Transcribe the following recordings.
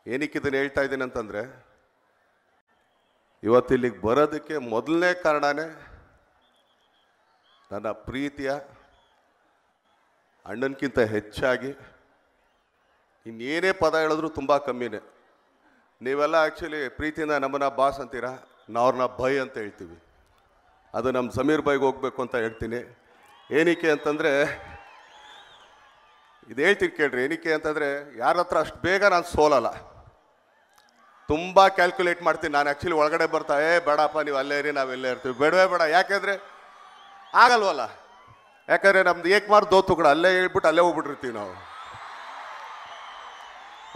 ಏನಕ್ಕೆ ಇದನ್ನು ಹೇಳ್ತಾ ಇದ್ದೀನಿ ಅಂತಂದರೆ, ಇವತ್ತಿಲ್ಲಿಗೆ ಬರೋದಕ್ಕೆ ಮೊದಲನೇ ಕಾರಣನೇ ನನ್ನ ಪ್ರೀತಿಯ ಅಣ್ಣನಕ್ಕಿಂತ ಹೆಚ್ಚಾಗಿ ಇನ್ನೇನೇ ಪದ ಹೇಳಿದ್ರು ತುಂಬ ಕಮ್ಮಿನೇ. ನೀವೆಲ್ಲ ಆ್ಯಕ್ಚುಲಿ ಪ್ರೀತಿಯಿಂದ ನಮ್ಮನ್ನ ಬಾಸ್ ಅಂತೀರಾ, ನಾವು ಅವ್ರನ್ನ ಬೈ ಅಂತ ಹೇಳ್ತೀವಿ. ಅದು ನಮ್ಮ ಸಮೀರ್ ಬೈಗೆ ಹೋಗ್ಬೇಕು ಅಂತ ಹೇಳ್ತೀನಿ. ಏನಕ್ಕೆ ಅಂತಂದರೆ, ಇದು ಹೇಳ್ತೀನಿ ಕೇಳ್ರಿ. ಏನಕ್ಕೆ ಅಂತಂದರೆ, ಯಾರ ಹತ್ರ ಅಷ್ಟು ಬೇಗ ನಾನು ಸೋಲಲ್ಲ. ತುಂಬ ಕ್ಯಾಲ್ಕುಲೇಟ್ ಮಾಡ್ತೀನಿ ನಾನು. ಆ್ಯಕ್ಚುಲಿ ಒಳಗಡೆ ಬರ್ತಾ ಬೇಡಪ್ಪ ನೀವು ಅಲ್ಲೇ ಇರಿ, ನಾವೆಲ್ಲೇ ಇರ್ತೀವಿ, ಬೇಡವೇ ಬೇಡ. ಯಾಕೆಂದರೆ ಆಗಲ್ವಲ್ಲ. ಯಾಕಂದರೆ ನಮ್ದು ಏಕಮಾರ್ ದೋತು ಕೂಡ ಅಲ್ಲೇ ಹೇಳ್ಬಿಟ್ಟು ಅಲ್ಲೇ ಹೋಗ್ಬಿಟ್ಟಿರ್ತೀವಿ ನಾವು.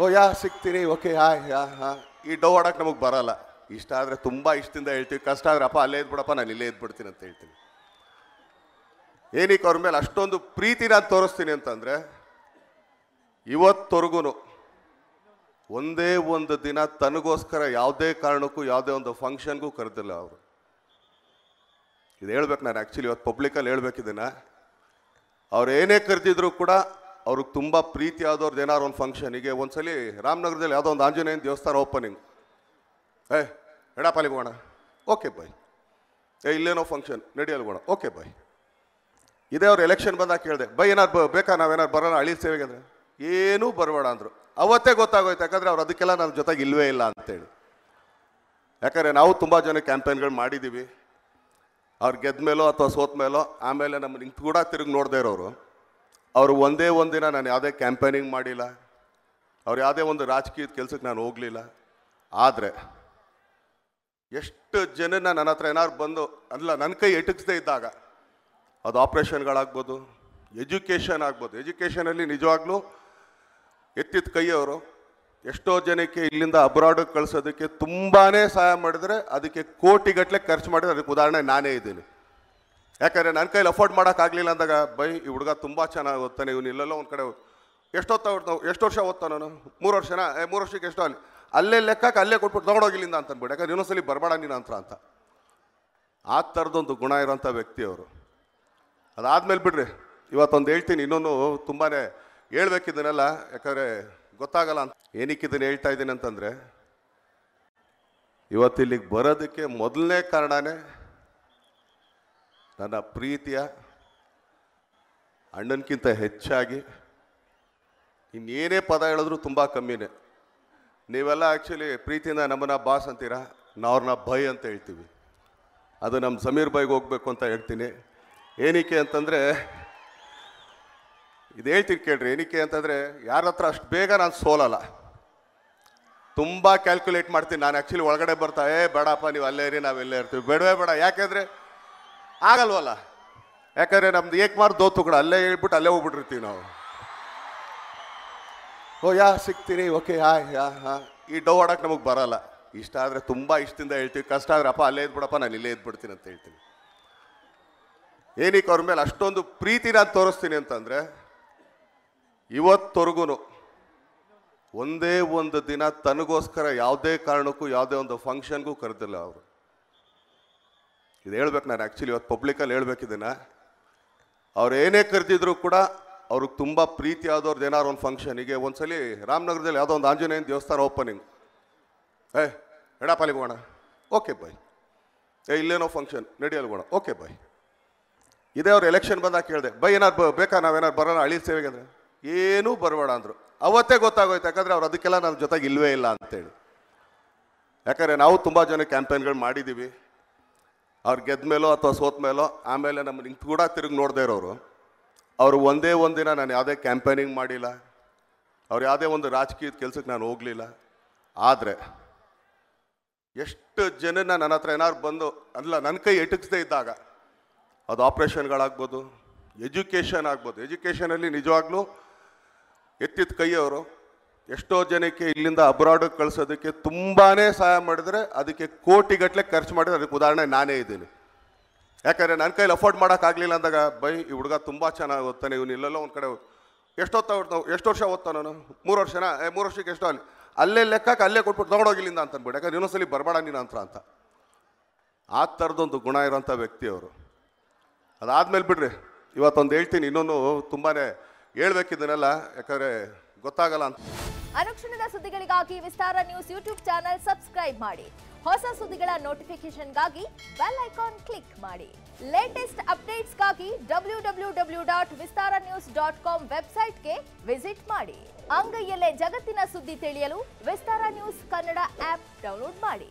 ಓ ಸಿಗ್ತೀನಿ, ಓಕೆ ಈ ಡೌ ಆಡೋಕೆ ನಮಗೆ ಬರೋಲ್ಲ. ಇಷ್ಟ ಆದರೆ ತುಂಬ ಇಷ್ಟದಿಂದ ಹೇಳ್ತೀವಿ, ಕಷ್ಟ ಆದರೆ ಅಪ್ಪ ಅಲ್ಲೇ ಇದ್ಬಿಡಪ್ಪ ನಾನು ಇಲ್ಲೇ ಇದ್ಬಿಡ್ತೀನಿ ಅಂತ ಹೇಳ್ತೀನಿ. ಏನಕ್ಕೆ ಅವ್ರ ಮೇಲೆ ಅಷ್ಟೊಂದು ಪ್ರೀತಿ ನಾನು ತೋರಿಸ್ತೀನಿ ಅಂತಂದರೆ, ಇವತ್ತವರೆಗೂ ಒಂದೇ ಒಂದು ದಿನ ತನಗೋಸ್ಕರ ಯಾವುದೇ ಕಾರಣಕ್ಕೂ ಯಾವುದೇ ಒಂದು ಫಂಕ್ಷನ್ಗೂ ಕರೆದಿಲ್ಲ ಅವರು. ಇದು ಹೇಳ್ಬೇಕು ನಾನು. ಆ್ಯಕ್ಚುಲಿ ಇವತ್ತು ಪಬ್ಲಿಕಲ್ಲಿ ಹೇಳ್ಬೇಕಿದ್ದೀನ. ಅವ್ರು ಏನೇ ಕರೆದಿದ್ರು ಕೂಡ ಅವ್ರಿಗೆ ತುಂಬ ಪ್ರೀತಿ ಆದವ್ರದ್ದು ಏನಾದ್ರು ಒಂದು ಫಂಕ್ಷನಿಗೆ. ಒಂದ್ಸಲಿ ರಾಮನಗರದಲ್ಲಿ ಯಾವುದೋ ಒಂದು ಆಂಜನೇಯನ ದೇವಸ್ಥಾನ ಓಪನಿಂಗ್, ಎಡಪಾಲಿಗೆ ಹೋಗೋಣ, ಓಕೆ ಬಾಯ್. ಇಲ್ಲೇನೋ ಫಂಕ್ಷನ್ ನಡಿಯಲ್ಗೋಣ, ಓಕೆ ಬಾಯ್. ಇದೇ ಅವ್ರು ಎಲೆಕ್ಷನ್ ಬಂದಾಗ ಕೇಳಿದೆ, ಬೈ ಏನಾರು ಬೇಕಾ, ನಾವೇನಾರು ಬರೋಣ ಹಳ್ಳಿ ಸೇವೆಗೆ ಅಂದರೆ, ಏನೂ ಬರಬೇಡ ಅಂದರು. ಅವತ್ತೇ ಗೊತ್ತಾಗೋಯ್ತು, ಯಾಕಂದರೆ ಅವ್ರು ಅದಕ್ಕೆಲ್ಲ ನನ್ನ ಜೊತೆಗೆ ಇಲ್ಲವೇ ಇಲ್ಲ ಅಂತೇಳಿ. ಯಾಕಂದರೆ ನಾವು ತುಂಬ ಜನ ಕ್ಯಾಂಪೇನ್ಗಳು ಮಾಡಿದ್ದೀವಿ. ಅವ್ರು ಗೆದ್ದ ಮೇಲೋ ಅಥವಾ ಸೋತ ಮೇಲೋ ಆಮೇಲೆ ನಮ್ಮ ನಿಂತು ಕೂಡ ತಿರುಗಿ ನೋಡದೇ ಇರೋರು. ಅವರು ಒಂದೇ ಒಂದಿನ ನಾನು ಯಾವುದೇ ಕ್ಯಾಂಪೇನಿಂಗ್ ಮಾಡಿಲ್ಲ, ಅವ್ರು ಯಾವುದೇ ಒಂದು ರಾಜಕೀಯದ ಕೆಲಸಕ್ಕೆ ನಾನು ಹೋಗಲಿಲ್ಲ. ಆದರೆ ಎಷ್ಟು ಜನನ ನನ್ನ ಹತ್ರ ಏನಾದ್ರು ಬಂದು ಅಲ್ಲ ನನ್ನ ಕೈ ಎಟಕಿಸ್ದೇ ಇದ್ದಾಗ, ಅದು ಆಪ್ರೇಷನ್ಗಳಾಗ್ಬೋದು, ಎಜುಕೇಷನ್ ಆಗ್ಬೋದು. ಎಜುಕೇಷನಲ್ಲಿ ನಿಜವಾಗ್ಲೂ ಎತ್ತಿದ ಕೈಯವರು ಎಷ್ಟೋ ಜನಕ್ಕೆ ಇಲ್ಲಿಂದ ಅಬ್ರಾಡಿಗೆ ಕಳಿಸೋದಕ್ಕೆ ತುಂಬಾ ಸಹಾಯ ಮಾಡಿದರೆ, ಅದಕ್ಕೆ ಕೋಟಿಗಟ್ಟಲೆ ಖರ್ಚು ಮಾಡಿದ್ರೆ ಅದಕ್ಕೆ ಉದಾಹರಣೆ ನಾನೇ ಇದ್ದೀನಿ. ಯಾಕಂದರೆ ನನ್ನ ಕೈಲಿ ಅಫೋರ್ಡ್ ಮಾಡೋಕ್ಕಾಗಲಿಲ್ಲ ಅಂದಾಗ, ಬೈ ಈ ಹುಡುಗ ತುಂಬ ಚೆನ್ನಾಗಿ ಓದ್ತಾನೆ, ಇವನು ಇಲ್ಲೆಲ್ಲೋ ಒಂದು ಕಡೆ ಎಷ್ಟು ವರ್ಷ ಓದ್ತಾನೆ ನಾನು, 3 ವರ್ಷನಾ, 3 ವರ್ಷಕ್ಕೆ ಎಷ್ಟೋ ಅಲ್ಲಿ ಅಲ್ಲೇ ಲೆಕ್ಕಕ್ಕೆ ಅಲ್ಲೇ ಕೊಟ್ಬಿಟ್ಟು ತೊಗೊಂಡೋಗಿಲ್ಲಿಂದ ಅಂತ ಅಂದ್ಬಿಟ್ಟು. ಯಾಕಂದ್ರೆ ಇನ್ನೊಂದ್ಸಲಿ ಬರಬೇಡ ನೀನು ಅಂತ. ಆ ಥರದೊಂದು ಗುಣ ಇರೋಂಥ ವ್ಯಕ್ತಿ ಅವರು. ಅದಾದಮೇಲೆ ಬಿಡ್ರಿ, ಇವತ್ತೊಂದು ಹೇಳ್ತೀನಿ, ಇನ್ನೊಂದು ತುಂಬಾ ಹೇಳ್ಬೇಕಿದ್ದೀನಲ್ಲ, ಯಾಕಂದರೆ ಗೊತ್ತಾಗಲ್ಲ ಅಂತ. ಏನಕ್ಕೆ ಇದನ್ನು ಹೇಳ್ತಾ ಇದ್ದೀನಿ ಅಂತಂದರೆ, ಇವತ್ತಿಲ್ಲಿಗೆ ಬರೋದಕ್ಕೆ ಮೊದಲನೇ ಕಾರಣನೇ ನನ್ನ ಪ್ರೀತಿಯ ಅಣ್ಣನಕ್ಕಿಂತ ಹೆಚ್ಚಾಗಿ ಇನ್ನೇನೇ ಪದ ಹೇಳಿದ್ರು ತುಂಬ ಕಮ್ಮಿನೇ. ನೀವೆಲ್ಲ ಆ್ಯಕ್ಚುಲಿ ಪ್ರೀತಿಯಿಂದ ನಮ್ಮನ್ನ ಬಾಸ್ ಅಂತೀರಾ, ನಾವು ಅವ್ರನ್ನ ಬೈ ಅಂತ ಹೇಳ್ತೀವಿ. ಅದು ನಮ್ಮ ಸಮೀರ್ ಬೈಗೆ ಹೋಗ್ಬೇಕು ಅಂತ ಹೇಳ್ತೀನಿ. ಏನಕ್ಕೆ ಅಂತಂದರೆ, ಇದು ಹೇಳ್ತೀನಿ ಕೇಳ್ರಿ. ಏನಕ್ಕೆ ಅಂತಂದರೆ, ಯಾರ ಹತ್ರ ಅಷ್ಟು ಬೇಗ ನಾನು ಸೋಲಲ್ಲ. ತುಂಬ ಕ್ಯಾಲ್ಕುಲೇಟ್ ಮಾಡ್ತೀನಿ ನಾನು. ಆ್ಯಕ್ಚುಲಿ ಒಳಗಡೆ ಬರ್ತಾ ಬೇಡಪ್ಪ ನೀವು ಅಲ್ಲೇ ಇರಿ, ನಾವೆಲ್ಲೇ ಇರ್ತೀವಿ, ಬೇಡವೇ ಬೇಡ. ಯಾಕೆಂದರೆ ಆಗಲ್ವಲ್ಲ. ಯಾಕಂದರೆ ನಮ್ದು ಏಕಮಾರ್ ದೋತು ಕೂಡ ಅಲ್ಲೇ ಹೇಳ್ಬಿಟ್ಟು ಅಲ್ಲೇ ಹೋಗ್ಬಿಟ್ಟಿರ್ತೀವಿ ನಾವು. ಓ ಸಿಗ್ತೀನಿ, ಓಕೆ ಈ ಡೌ ಆಡೋಕೆ ನಮಗೆ ಬರೋಲ್ಲ. ಇಷ್ಟ ಆದರೆ ತುಂಬ ಇಷ್ಟದಿಂದ ಹೇಳ್ತೀವಿ, ಕಷ್ಟ ಆದರೆ ಅಪ್ಪ ಅಲ್ಲೇ ಇದ್ಬಿಡಪ್ಪ ನಾನು ಇಲ್ಲೇ ಇದ್ಬಿಡ್ತೀನಿ ಅಂತ ಹೇಳ್ತೀನಿ. ಏನಕ್ಕೆ ಅವ್ರ ಮೇಲೆ ಅಷ್ಟೊಂದು ಪ್ರೀತಿ ನಾನು ತೋರಿಸ್ತೀನಿ ಅಂತಂದರೆ, ಇವತ್ತವರೆಗೂ ಒಂದೇ ಒಂದು ದಿನ ತನಗೋಸ್ಕರ ಯಾವುದೇ ಕಾರಣಕ್ಕೂ ಯಾವುದೇ ಒಂದು ಫಂಕ್ಷನ್ಗೂ ಕರೆದಿಲ್ಲ ಅವರು. ಇದು ಹೇಳ್ಬೇಕು ನಾನು. ಆ್ಯಕ್ಚುಲಿ ಇವತ್ತು ಪಬ್ಲಿಕಲ್ಲಿ ಹೇಳ್ಬೇಕಿದ್ದೀನ. ಅವ್ರು ಏನೇ ಕರೆದಿದ್ರು ಕೂಡ ಅವ್ರಿಗೆ ತುಂಬ ಪ್ರೀತಿ ಆದವ್ರದ್ದು ಏನಾದ್ರು ಒಂದು ಫಂಕ್ಷನಿಗೆ. ಒಂದ್ಸಲಿ ರಾಮನಗರದಲ್ಲಿ ಯಾವುದೋ ಒಂದು ಆಂಜನೇಯನ ದೇವಸ್ಥಾನ ಓಪನಿಂಗ್, ಎಡಪಾಲಿಗೆ ಹೋಗೋಣ, ಓಕೆ ಬಾಯ್. ಇಲ್ಲೇನೋ ಫಂಕ್ಷನ್ ನಡಿಯಲ್ಗೋಣ, ಓಕೆ ಬಾಯ್. ಇದೇ ಅವ್ರು ಎಲೆಕ್ಷನ್ ಬಂದಾಗ ಕೇಳಿದೆ, ಬೈ ಏನಾರು ಬೇಕಾ, ನಾವೇನಾರು ಬರೋಣ ಹಳ್ಳಿ ಸೇವೆಗೆ ಅಂದರೆ, ಏನೂ ಬರಬೇಡ ಅಂದರು. ಅವತ್ತೇ ಗೊತ್ತಾಗೋಯ್ತು, ಯಾಕಂದರೆ ಅವ್ರು ಅದಕ್ಕೆಲ್ಲ ನನ್ನ ಜೊತೆಗೆ ಇಲ್ಲವೇ ಇಲ್ಲ ಅಂತೇಳಿ. ಯಾಕಂದರೆ ನಾವು ತುಂಬ ಜನ ಕ್ಯಾಂಪೇನ್ಗಳು ಮಾಡಿದ್ದೀವಿ. ಅವ್ರು ಗೆದ್ದ ಮೇಲೋ ಅಥವಾ ಸೋತ ಮೇಲೋ ಆಮೇಲೆ ನಮ್ಮ ನಿಂತು ಕೂಡ ತಿರುಗಿ ನೋಡದೇ ಇರೋರು. ಅವರು ಒಂದೇ ಒಂದಿನ ನಾನು ಯಾವುದೇ ಕ್ಯಾಂಪೇನಿಂಗ್ ಮಾಡಿಲ್ಲ, ಅವ್ರು ಯಾವುದೇ ಒಂದು ರಾಜಕೀಯದ ಕೆಲಸಕ್ಕೆ ನಾನು ಹೋಗಲಿಲ್ಲ. ಆದರೆ ಎಷ್ಟು ಜನನ ನನ್ನ ಹತ್ರ ಏನಾದ್ರು ಬಂದು ಅಲ್ಲ ನನ್ನ ಕೈ ಎಟಕಿಸ್ದೇ ಇದ್ದಾಗ, ಅದು ಆಪ್ರೇಷನ್ಗಳಾಗ್ಬೋದು, ಎಜುಕೇಷನ್ ಆಗ್ಬೋದು. ಎಜುಕೇಷನಲ್ಲಿ ನಿಜವಾಗ್ಲೂ ಎತ್ತಿದ ಕೈಯವರು ಎಷ್ಟೋ ಜನಕ್ಕೆ ಇಲ್ಲಿಂದ ಅಬ್ರಾಡಿಗೆ ಕಳಿಸೋದಕ್ಕೆ ತುಂಬಾ ಸಹಾಯ ಮಾಡಿದರೆ, ಅದಕ್ಕೆ ಕೋಟಿಗಟ್ಟಲೆ ಖರ್ಚು ಮಾಡಿದ್ರೆ ಅದಕ್ಕೆ ಉದಾಹರಣೆ ನಾನೇ ಇದ್ದೀನಿ. ಯಾಕಂದರೆ ನನ್ನ ಕೈಲಿ ಅಫೋರ್ಡ್ ಮಾಡೋಕ್ಕಾಗಲಿಲ್ಲ ಅಂದಾಗ, ಬೈ ಈ ಹುಡುಗ ತುಂಬ ಚೆನ್ನಾಗಿ ಓದ್ತಾನೆ, ಇವನು ಇಲ್ಲೆಲ್ಲೋ ಒಂದು ಕಡೆ ಎಷ್ಟು ವರ್ಷ ಓದ್ತಾನೆ ನಾನು, 3 ವರ್ಷನಾ, 3 ವರ್ಷಕ್ಕೆ ಎಷ್ಟೋ ಅಲ್ಲಿ ಅಲ್ಲೇ ಲೆಕ್ಕಕ್ಕೆ ಅಲ್ಲೇ ಕೊಟ್ಬಿಟ್ಟು ತೊಗೊಂಡೋಗಿಲ್ಲಿಂದ ಅಂತ ಅಂದ್ಬಿಟ್ಟು. ಯಾಕಂದ್ರೆ ಇನ್ನೊಂದ್ಸಲಿ ಬರಬೇಡ ನೀನು ಅಂತ. ಆ ಥರದೊಂದು ಗುಣ ಇರೋಂಥ ವ್ಯಕ್ತಿ ಅವರು. ಅದಾದಮೇಲೆ ಬಿಡ್ರಿ, ಇವತ್ತೊಂದು ಹೇಳ್ತೀನಿ, ಇನ್ನೊಂದು ತುಂಬಾ ಹೇಳ್ಬೇಕಿದ್ದೀನಲ್ಲ, ಯಾಕಂದರೆ ಗೊತ್ತಾಗಲ್ಲ ಅಂತ. ಅನುಕ್ಷಣದ ಸುದ್ದಿಗಳಿಗಾಗಿ ವಿಸ್ತಾರ ನ್ಯೂಸ್ ಯೂಟ್ಯೂಬ್ ಚಾನೆಲ್ ಸಬ್ಸ್ಕ್ರೈಬ್ ಮಾಡಿ. ಹೊಸ ಸುದ್ದಿಗಳ ನೋಟಿಫಿಕೇಶನ್ಗಾಗಿ ಬೆಲ್ ಐಕಾನ್ ಕ್ಲಿಕ್ ಮಾಡಿ. ಲೇಟೆಸ್ಟ್ ಅಪ್ಡೇಟ್ಸ್ಗಾಗಿ www.vistaranews.com ವೆಬ್ಸೈಟ್ಗೆ ವಿಸಿಟ್ ಮಾಡಿ. ಅಂಗೈಯಲ್ಲೇ ಜಗತ್ತಿನ ಸುದ್ದಿ ತಿಳಿಯಲು ವಿಸ್ತಾರ ನ್ಯೂಸ್ ಕನ್ನಡ ಆಪ್ ಡೌನ್ಲೋಡ್ ಮಾಡಿ.